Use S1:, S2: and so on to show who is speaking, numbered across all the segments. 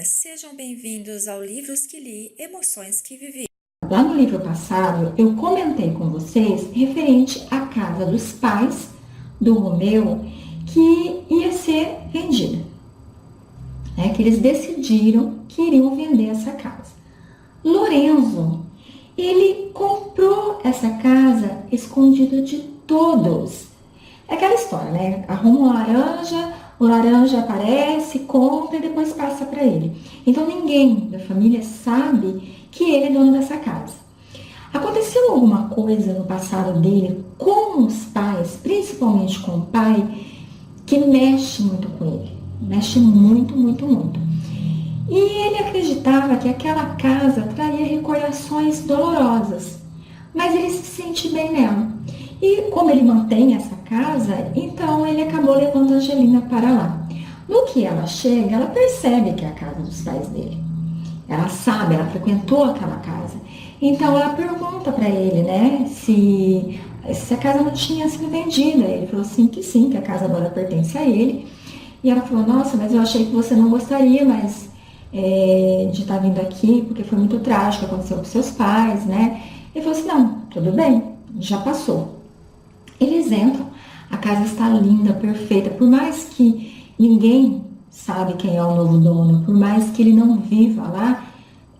S1: Sejam bem-vindos ao Livros que Li, Emoções que Vivi.
S2: Lá no livro passado, eu comentei com vocês referente à casa dos pais do Romeu que ia ser vendida. Que eles decidiram que iriam vender essa casa. Lorenzo, ele comprou essa casa escondido de todos. É aquela história, né? Arruma um laranja, o laranja aparece, compra e depois passa para ele. Então ninguém da família sabe que ele é dono dessa casa. Aconteceu alguma coisa no passado dele com os pais, principalmente com o pai, que mexe muito com ele. Mexe muito, muito, muito. E ele acreditava que aquela casa traria recordações dolorosas, mas ele se sente bem nela. E como ele mantém essa casa, então ele acabou levando a Angelina para lá. No que ela chega, ela percebe que é a casa dos pais dele. Ela sabe, ela frequentou aquela casa. Então ela pergunta para ele, né, se a casa não tinha sido vendida. Ele falou assim que sim, que a casa agora pertence a ele. E ela falou, nossa, mas eu achei que você não gostaria mais de estar vindo aqui, porque foi muito trágico, aconteceu com seus pais, né? Ele falou assim, não, tudo bem, já passou. Eles entram, a casa está linda, perfeita, por mais que ninguém sabe quem é o novo dono, por mais que ele não viva lá,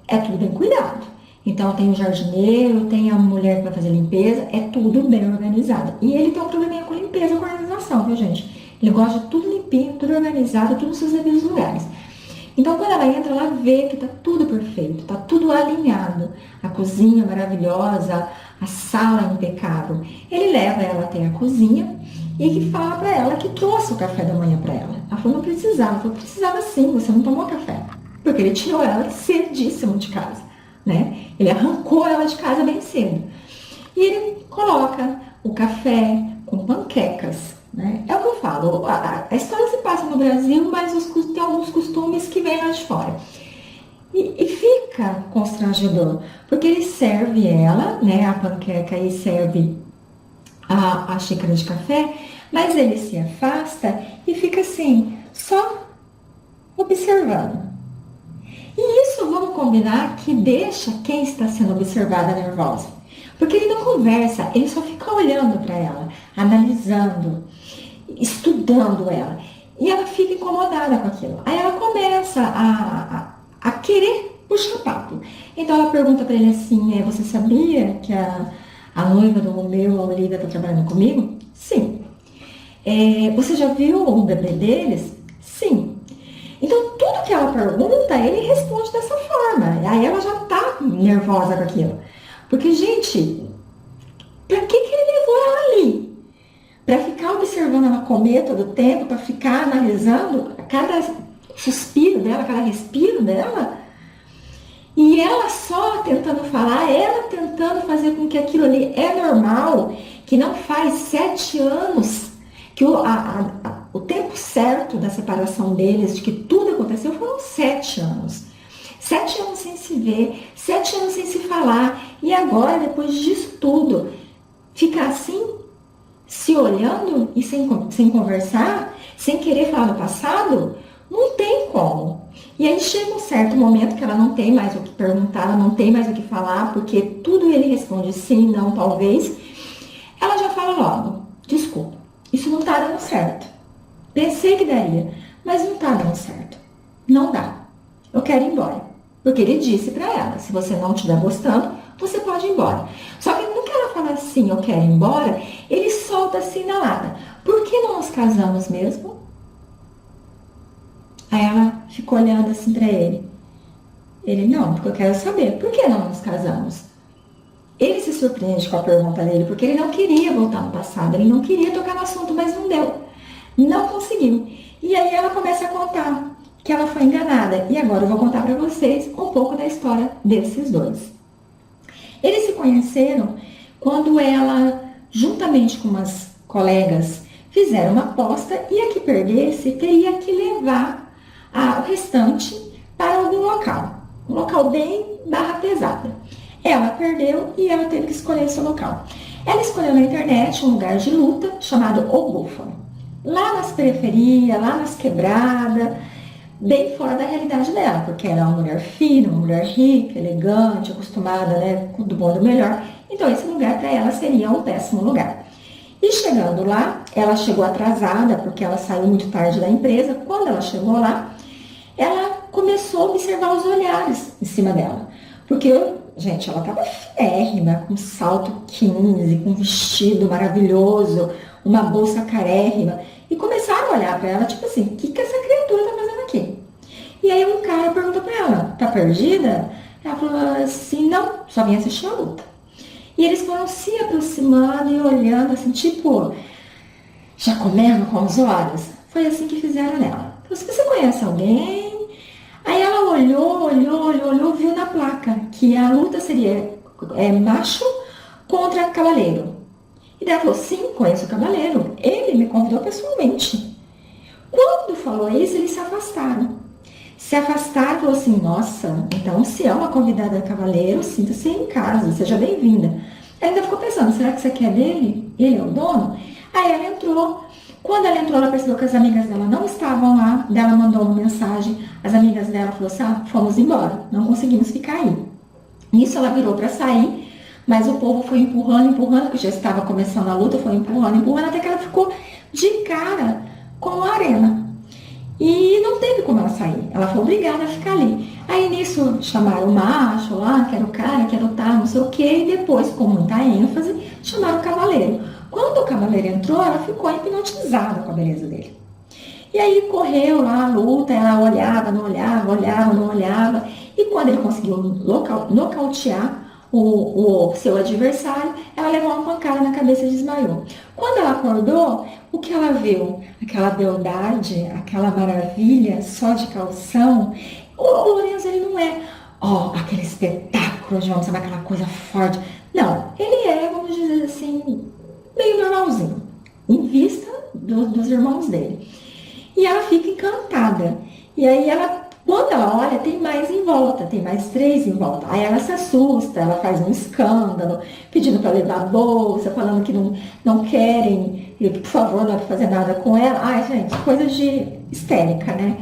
S2: é tudo bem cuidado. Então tem o jardineiro, tem a mulher que vai fazer limpeza, é tudo bem organizado. E ele tem um probleminha com limpeza, com organização, viu gente? Ele gosta de tudo limpinho, tudo organizado, tudo nos seus devidos lugares. Então quando ela entra, ela vê que tá tudo perfeito, tá tudo alinhado. A cozinha maravilhosa, a sala impecável. Ele leva ela até a cozinha e fala para ela que trouxe o café da manhã para ela. Ela falou, não precisava. Ela falou, precisava sim, você não tomou café. Porque ele tirou ela cedíssimo de casa, né? Ele arrancou ela de casa bem cedo. E ele coloca o café com panquecas, né? É o que eu falo, a história se passa no Brasil, mas tem alguns costumes que vêm lá de fora. E fica constrangedor, porque ele serve ela, né, a panqueca, e serve a xícara de café, mas ele se afasta e fica assim, só observando. E isso, vamos combinar, que deixa quem está sendo observada nervosa. Porque ele não conversa, ele só fica olhando para ela, analisando, estudando ela. E ela fica incomodada com aquilo. Aí ela começa a querer puxar papo. Então ela pergunta para ele assim, você sabia que a noiva do Romeu, a Olivia, está trabalhando comigo? Sim. Você já viu o bebê deles? Sim. Então tudo que ela pergunta, ele responde dessa forma. Aí ela já tá nervosa com aquilo. Porque, gente, pra que ele levou ela ali? Pra ficar observando ela comer todo o tempo, pra ficar analisando cada suspiro dela, cada respiro dela? E ela só tentando falar, ela tentando fazer com que aquilo ali é normal, que não faz 7 anos, que o tempo certo da separação deles, de que tudo aconteceu, foram 7 anos. 7 anos sem se ver, 7 anos sem se falar, e agora, depois disso tudo, ficar assim, se olhando e sem conversar, sem querer falar do passado, não tem como. E aí chega um certo momento que ela não tem mais o que perguntar, ela não tem mais o que falar, porque tudo ele responde sim, não, talvez. Ela já fala logo, desculpa, isso não tá dando certo. Pensei que daria, mas não tá dando certo. Não dá. Eu quero ir embora. Porque ele disse para ela, se você não estiver gostando, você pode ir embora. Só que no que ela fala assim, eu quero ir embora, ele solta assim na lata. Por que não nos casamos mesmo? Aí ela ficou olhando assim para ele. Ele, não, porque eu quero saber, por que não nos casamos? Ele se surpreende com a pergunta dele, porque ele não queria voltar no passado, ele não queria tocar no assunto, mas não deu. Não conseguiu. E aí ela começa a contar que ela foi enganada. E agora eu vou contar para vocês um pouco da história desses dois. Eles se conheceram quando ela, juntamente com umas colegas, fizeram uma aposta e a que perdesse teria que levar o restante para algum local. Um local bem barra pesada. Ela perdeu e ela teve que escolher seu local. Ela escolheu na internet um lugar de luta chamado O Búfalo. Lá nas periferias, lá nas quebradas, bem fora da realidade dela, porque era uma mulher fina, uma mulher rica, elegante, acostumada, né, com do bom e do melhor. Então esse lugar para ela seria um péssimo lugar. E chegando lá, ela chegou atrasada, porque ela saiu muito tarde da empresa. Quando ela chegou lá, ela começou a observar os olhares em cima dela. Porque, gente, ela estava férrima, com salto 15, com um vestido maravilhoso, uma bolsa carérrima. E começaram a olhar para ela, tipo assim, o que essa criatura está fazendo aqui? E aí um cara perguntou para ela, tá perdida? Ela falou assim, não, só vim assistir a luta. E eles foram se aproximando e olhando, assim, tipo, já comendo com os olhos. Foi assim que fizeram nela. Então, se você conhece alguém... Aí ela olhou, viu na placa que a luta seria macho contra cavaleiro. E daí ela falou, sim, conheço o cavaleiro. Ele me convidou pessoalmente. Quando falou isso, eles se afastaram. Se afastaram e falou assim, nossa, então se é uma convidada de cavaleiro, sinta-se em casa, seja bem-vinda. Ela ainda ficou pensando, será que você quer dele? Ele é o dono? Aí ela entrou. Quando ela entrou, ela percebeu que as amigas dela não estavam lá. Daí ela mandou uma mensagem. As amigas dela falaram assim, fomos embora, não conseguimos ficar aí. Nisso ela virou para sair, mas o povo foi empurrando, que já estava começando a luta, foi empurrando, até que ela ficou de cara com a arena. E não teve como ela sair. Ela foi obrigada a ficar ali. Aí nisso chamaram o macho lá, que era o cara, que era o tal, não sei o quê. E depois, com muita ênfase, chamaram o cavaleiro. Quando o cavaleiro entrou, ela ficou hipnotizada com a beleza dele. E aí correu lá a luta, ela olhava, não olhava. E quando ele conseguiu nocautear o seu adversário, ela levou uma pancada na cabeça e desmaiou. Quando ela acordou, o que ela viu? Aquela beldade, aquela maravilha só de calção. O Lorenzo, ele não é aquele espetáculo de homem, sabe, aquela coisa forte. Não, ele é, vamos dizer assim, meio normalzinho, em vista dos irmãos dele. E ela fica encantada. E aí quando ela olha, tem mais em volta, tem mais 3 em volta. Aí ela se assusta, ela faz um escândalo, pedindo para levar a bolsa, falando que não querem, e por favor, não vai fazer nada com ela. Ai, gente, coisa de histérica, né?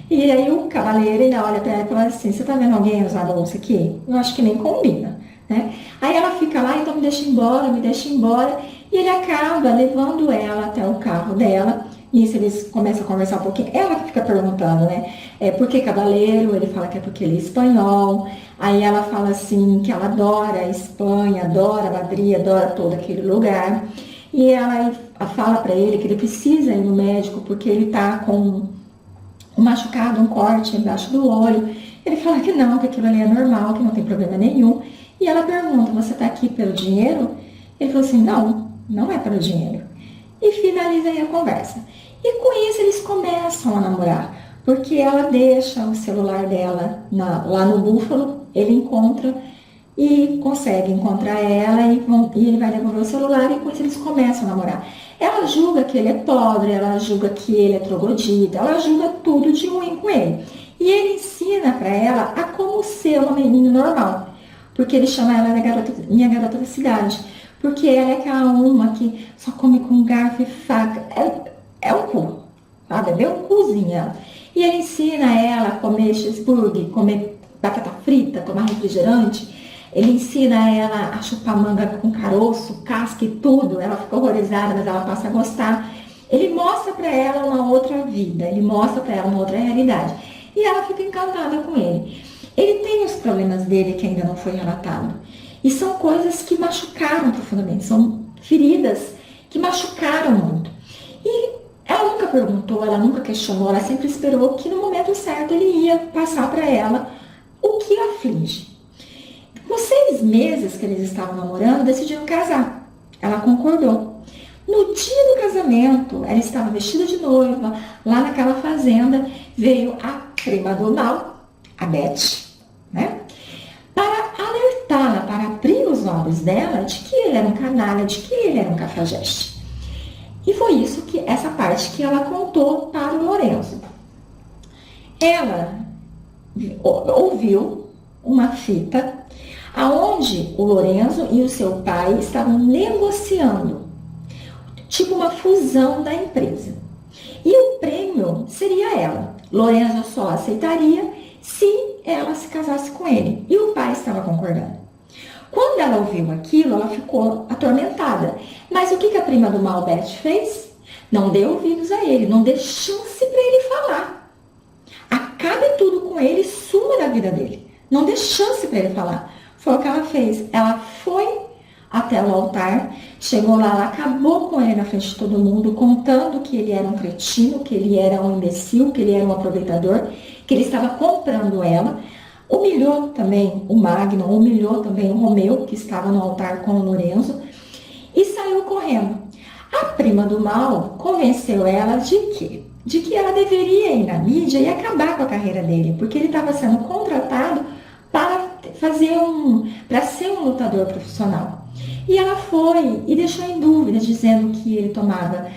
S2: E aí o cavaleiro, ele olha para ela e fala assim, você tá vendo alguém usar a bolsa aqui? Eu acho que nem combina, né? Aí ela fica lá, então me deixa embora. E ele acaba levando ela até o carro dela. Nisso eles começam a conversar um pouquinho. Ela que fica perguntando, né? Por que cavaleiro? Ele fala que é porque ele é espanhol. Aí ela fala assim que ela adora a Espanha, adora Madrid, adora todo aquele lugar. E ela fala para ele que ele precisa ir no médico porque ele tá com um machucado, um corte embaixo do olho. Ele fala que não, que aquilo ali é normal, que não tem problema nenhum. E ela pergunta, você tá aqui pelo dinheiro? Ele falou assim, não é pelo dinheiro. E finaliza aí a conversa. E com isso eles começam a namorar, porque ela deixa o celular dela lá no Búfalo, ele encontra e consegue encontrar ela e ele vai devolver o celular e com isso eles começam a namorar. Ela julga que ele é pobre, ela julga que ele é troglodita, ela julga tudo de ruim com ele. E ele ensina para ela a como ser uma menina normal, porque ele chama ela de minha garota da cidade. Porque ela é aquela uma que só come com garfo e faca. É um cu, sabe? É bem um cozinha. E ele ensina ela a comer cheeseburger, comer batata frita, tomar refrigerante. Ele ensina ela a chupar manga com caroço, casca e tudo. Ela fica horrorizada, mas ela passa a gostar. Ele mostra pra ela uma outra vida, ele mostra pra ela uma outra realidade. E ela fica encantada com ele. Ele tem os problemas dele que ainda não foi relatado. E são coisas que machucaram profundamente, são feridas que machucaram muito. E ela nunca perguntou, ela nunca questionou, ela sempre esperou que no momento certo ele ia passar para ela o que aflige. Com 6 meses que eles estavam namorando, decidiram casar. Ela concordou. No dia do casamento, ela estava vestida de noiva, lá naquela fazenda, veio a prima do mal, a Beth, né? Para alertá-la, para abrir os olhos dela de que ele era um canalha, de que ele era um cafajeste. E foi isso que essa parte que ela contou para o Lorenzo. Ela ouviu uma fita aonde o Lorenzo e o seu pai estavam negociando, tipo uma fusão da empresa. E o prêmio seria ela. Lorenzo só aceitaria se ela se casasse com ele. E o pai estava concordando. Quando ela ouviu aquilo, ela ficou atormentada. Mas o que a prima do mal, Beth, fez? Não deu ouvidos a ele, não deu chance para ele falar. Acabe tudo com ele e suma da vida dele. Não dê chance para ele falar. Foi o que ela fez. Ela foi até o altar, chegou lá, ela acabou com ele na frente de todo mundo, contando que ele era um cretino, que ele era um imbecil, que ele era um aproveitador, que ele estava comprando ela. Humilhou também o Magno, humilhou também o Romeu, que estava no altar com o Lorenzo, e saiu correndo. A prima do mal convenceu ela de quê? De que ela deveria ir na mídia e acabar com a carreira dele, porque ele estava sendo contratado para ser um lutador profissional. E ela foi e deixou em dúvida, dizendo que ele tomava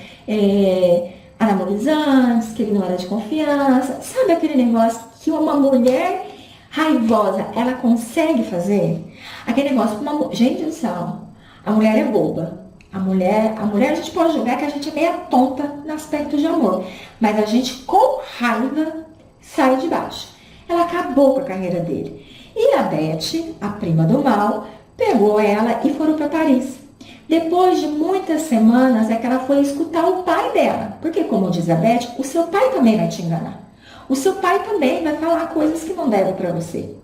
S2: anabolizantes, que ele não era de confiança. Sabe aquele negócio que uma mulher raivosa, ela consegue fazer? Aquele negócio que gente do céu, a mulher é boba. A mulher a gente pode julgar que a gente é meia tonta no aspecto de amor, mas a gente com raiva sai de baixo. Ela acabou com a carreira dele. E a Beth, a prima do mal, pegou ela e foram para Paris. Depois de muitas semanas é que ela foi escutar o pai dela, porque como diz a Beth, o seu pai também vai te enganar. O seu pai também vai falar coisas que não devem para você.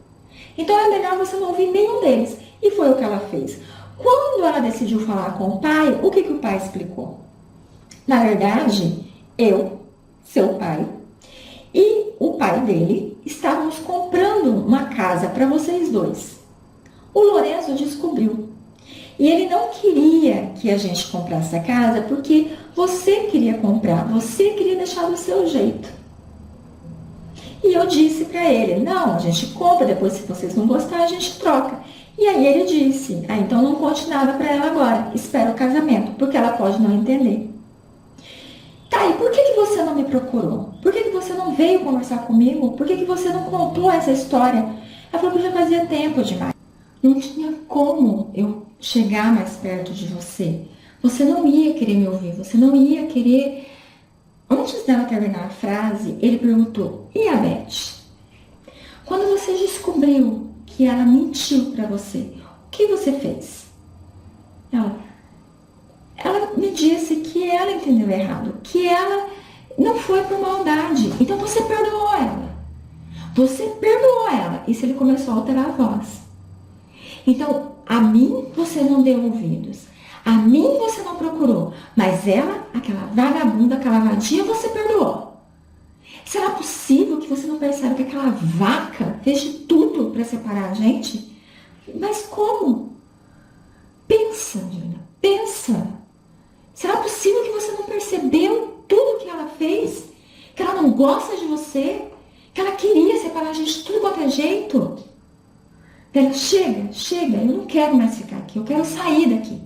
S2: Então é melhor você não ouvir nenhum deles. E foi o que ela fez. Quando ela decidiu falar com o pai, o que o pai explicou? Na verdade, eu, seu pai, e o pai dele estávamos comprando uma casa para vocês dois. O Lorenzo descobriu. E ele não queria que a gente comprasse a casa porque você queria comprar, você queria deixar do seu jeito. E eu disse para ele, não, a gente compra, depois se vocês não gostarem, a gente troca. E aí ele disse, então não conte nada para ela agora, espera o casamento, porque ela pode não entender. Tá, e por que você não me procurou? Por que você não veio conversar comigo? Por que você não contou essa história? Ela falou que já fazia tempo demais. Não tinha como eu chegar mais perto de você. Você não ia querer me ouvir, você não ia querer... Antes dela terminar a frase, ele perguntou, e a Beth? Quando você descobriu que ela mentiu para você, o que você fez? Ela me disse que ela entendeu errado, que ela não foi por maldade. Então você perdoou ela. Você perdoou ela. Isso ele começou a alterar a voz. Então, a mim você não deu ouvidos. A mim você não procurou. Mas ela, aquela vagabunda, aquela vadia, você perdoou. Será possível que você não perceba que aquela vaca fez de tudo para separar a gente? Mas como? Pensa, Julia, pensa. Será possível que você não percebeu tudo que ela fez? Que ela não gosta de você? Que ela queria separar a gente de tudo quanto é jeito? Ela, chega, eu não quero mais ficar aqui, eu quero sair daqui.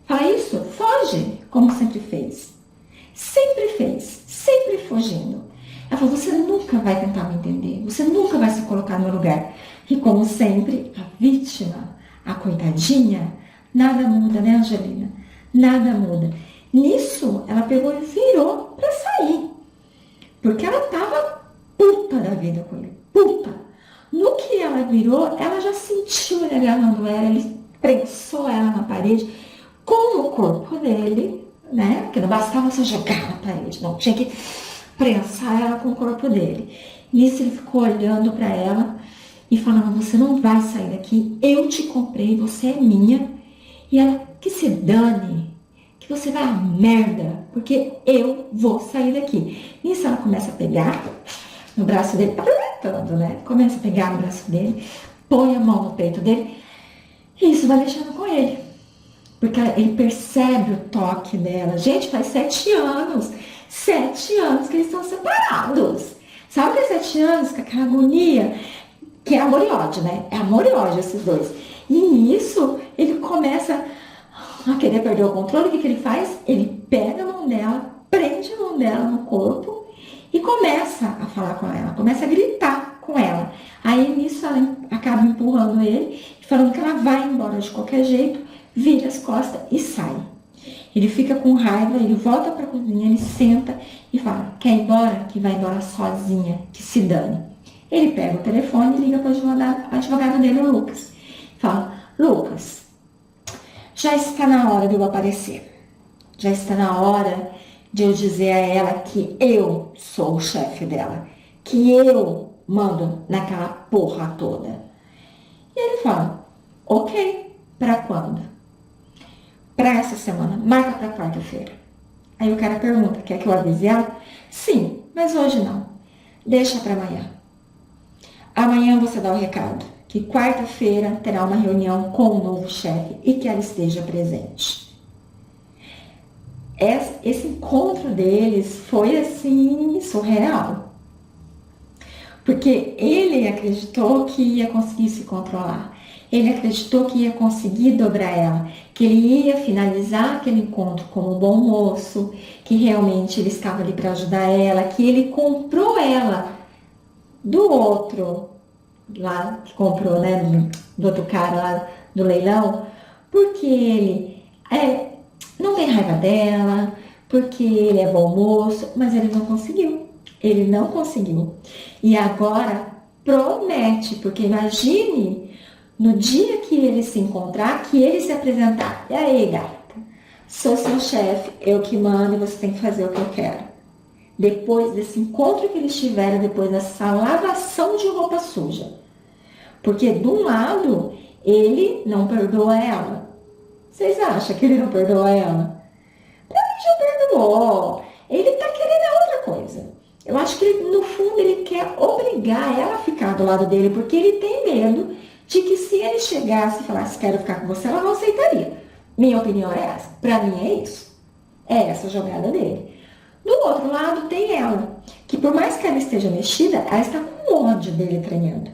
S2: Fala isso, foge, como sempre fez. Sempre fugindo. Ela falou, você nunca vai tentar me entender, você nunca vai se colocar no meu lugar. E como sempre, a vítima, a coitadinha, nada muda, né, Angelina? Nada muda. Nisso, ela pegou e virou pra sair. Porque ela tava puta da vida com ele, puta. No que ela virou, ela já sentiu ele agarrando ela, ele prensou ela na parede com o corpo dele, né? Porque não bastava você jogar na parede, não, tinha que prensar ela com o corpo dele. Nisso ele ficou olhando para ela e falando, você não vai sair daqui, eu te comprei, você é minha. E ela, que se dane, que você vai a merda, porque eu vou sair daqui. Nisso ela começa a pegar no braço dele, aproveitando, né? Começa a pegar no braço dele, põe a mão no peito dele, e isso vai mexendo com ele. Porque ele percebe o toque dela. Gente, faz 7 anos. 7 anos que eles estão separados. Sabe que é 7 anos, com aquela agonia, que é amor e ódio, né? É amor e ódio esses dois. E nisso, ele começa a querer perder o controle. O que ele faz? Ele pega a mão dela, prende a mão dela no corpo e começa a falar com ela, começa a gritar com ela. Aí nisso ela acaba empurrando ele, falando que ela vai embora de qualquer jeito, vira as costas e sai. Ele fica com raiva, ele volta para a cozinha, ele senta e fala, quer ir embora? Que vai embora sozinha, que se dane. Ele pega o telefone e liga para o advogado dele, o Lucas. Fala, Lucas, já está na hora de eu aparecer. Já está na hora de eu dizer a ela que eu sou o chefe dela. Que eu mando naquela porra toda. E ele fala, ok, para quando? Para essa semana, marca para quarta-feira. Aí o cara pergunta, quer que eu avise ela? Sim, mas hoje não. Deixa para amanhã. Amanhã você dá o recado que quarta-feira terá uma reunião com o novo chefe e que ela esteja presente. Esse encontro deles foi assim surreal. Porque ele acreditou que ia conseguir se controlar. Ele acreditou que ia conseguir dobrar ela, que ele ia finalizar aquele encontro como um bom moço, que realmente ele estava ali para ajudar ela, que ele comprou ela do outro lá, que comprou, né, do outro cara lá do leilão, porque ele não tem raiva dela, porque ele é bom moço, mas ele não conseguiu. Ele não conseguiu. E agora promete, porque imagine no dia que ele se encontrar, que ele se apresentar. E aí, gata? Sou seu chefe, eu que mando e você tem que fazer o que eu quero. Depois desse encontro que eles tiveram, depois dessa lavação de roupa suja. Porque, de um lado, ele não perdoa ela. Vocês acham que ele não perdoa ela? Pra mim já perdoou. Ele tá querendo outra coisa. Eu acho que, no fundo, ele quer obrigar ela a ficar do lado dele, porque ele tem medo de que se ele chegasse e falasse, quero ficar com você, ela não aceitaria. Minha opinião é essa. Pra mim é isso. É essa a jogada dele. Do outro lado, tem ela, que por mais que ela esteja mexida, ela está com ódio dele tremendo.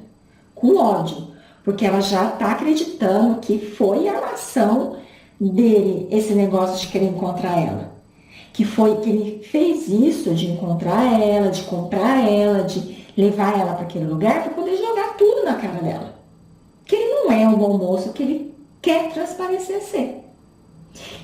S2: Com ódio. Porque ela já está acreditando que foi a ação dele, esse negócio de querer encontrar ela. Que foi que ele fez isso de encontrar ela, de comprar ela, de levar ela para aquele lugar para poder jogar tudo na cara dela. Que ele não é um bom moço que ele quer transparecer ser.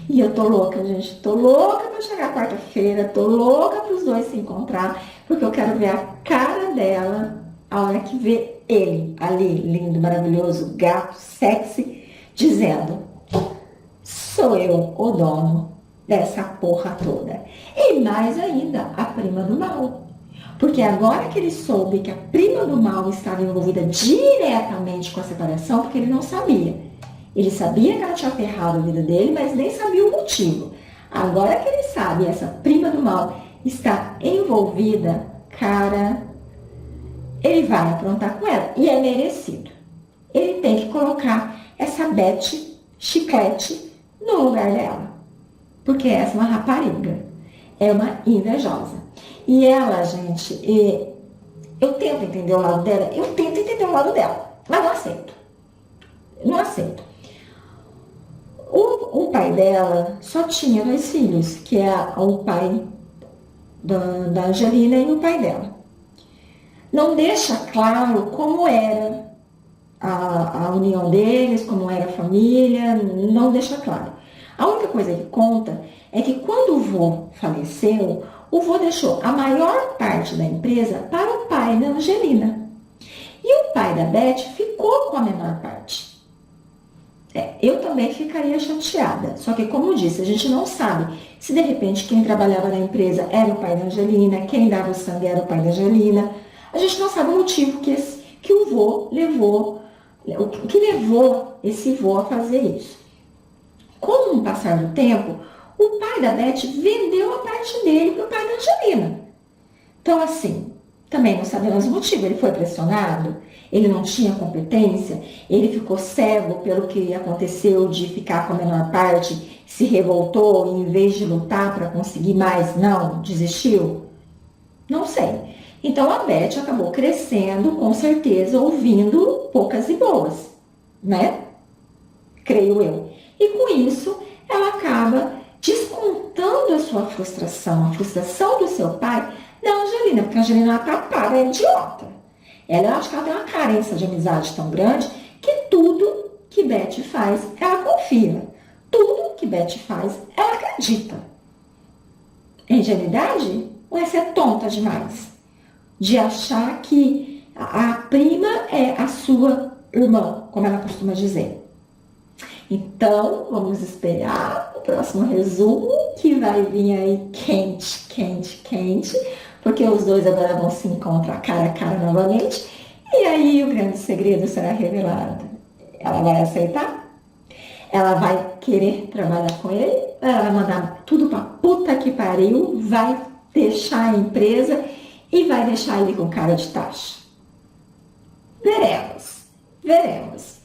S2: E eu tô louca, gente. Tô louca para chegar quarta-feira, tô louca para os dois se encontrar, porque eu quero ver a cara dela a hora que vê ele ali, lindo, maravilhoso, gato, sexy, dizendo, sou eu o dono dessa porra toda. E mais ainda, a prima do mal. Porque agora que ele soube que a prima do mal estava envolvida diretamente com a separação, porque ele não sabia. Ele sabia que ela tinha ferrado a vida dele, mas nem sabia o motivo. Agora que ele sabe, essa prima do mal está envolvida, cara, ele vai aprontar com ela. E é merecido. Ele tem que colocar essa Beth Chiclete no lugar dela. Porque essa é uma rapariga, é uma invejosa. E ela, gente, eu tento entender o lado dela, mas não aceito. Não aceito. O pai dela só tinha 2 filhos, que é o pai da Angelina e o pai dela. Não deixa claro como era a união deles, como era a família, não deixa claro. A única coisa que conta é que quando o vô faleceu, o vô deixou a maior parte da empresa para o pai da Angelina. E o pai da Beth ficou com a menor parte. Eu também ficaria chateada. Só que, como eu disse, a gente não sabe se de repente quem trabalhava na empresa era o pai da Angelina, quem dava o sangue era o pai da Angelina. A gente não sabe o motivo que o vô levou, o que levou esse vô a fazer isso. Com o passar do tempo, o pai da Beth vendeu a parte dele para o pai da Angelina. Então, assim, também não sabemos o motivo. Ele foi pressionado, ele não tinha competência, ele ficou cego pelo que aconteceu de ficar com a menor parte, se revoltou e em vez de lutar para conseguir mais, não, desistiu? Não sei. Então, a Beth acabou crescendo, com certeza, ouvindo poucas e boas, né? Creio eu. E com isso, ela acaba descontando a sua frustração, a frustração do seu pai da Angelina, porque a Angelina é tapada, é idiota. Ela, acho que ela tem uma carência de amizade tão grande que tudo que Beth faz, ela confia. Tudo que Beth faz, ela acredita. É ingenuidade? Ou é ser tonta demais? De achar que a prima é a sua irmã, como ela costuma dizer. Então, vamos esperar o próximo resumo, que vai vir aí quente, quente, quente, porque os dois agora vão se encontrar cara a cara novamente, e aí o grande segredo será revelado. Ela vai aceitar? Ela vai querer trabalhar com ele? Ela vai mandar tudo pra puta que pariu, vai deixar a empresa e vai deixar ele com cara de taxa? Veremos, veremos.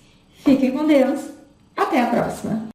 S2: Fiquem com Deus. Até a próxima.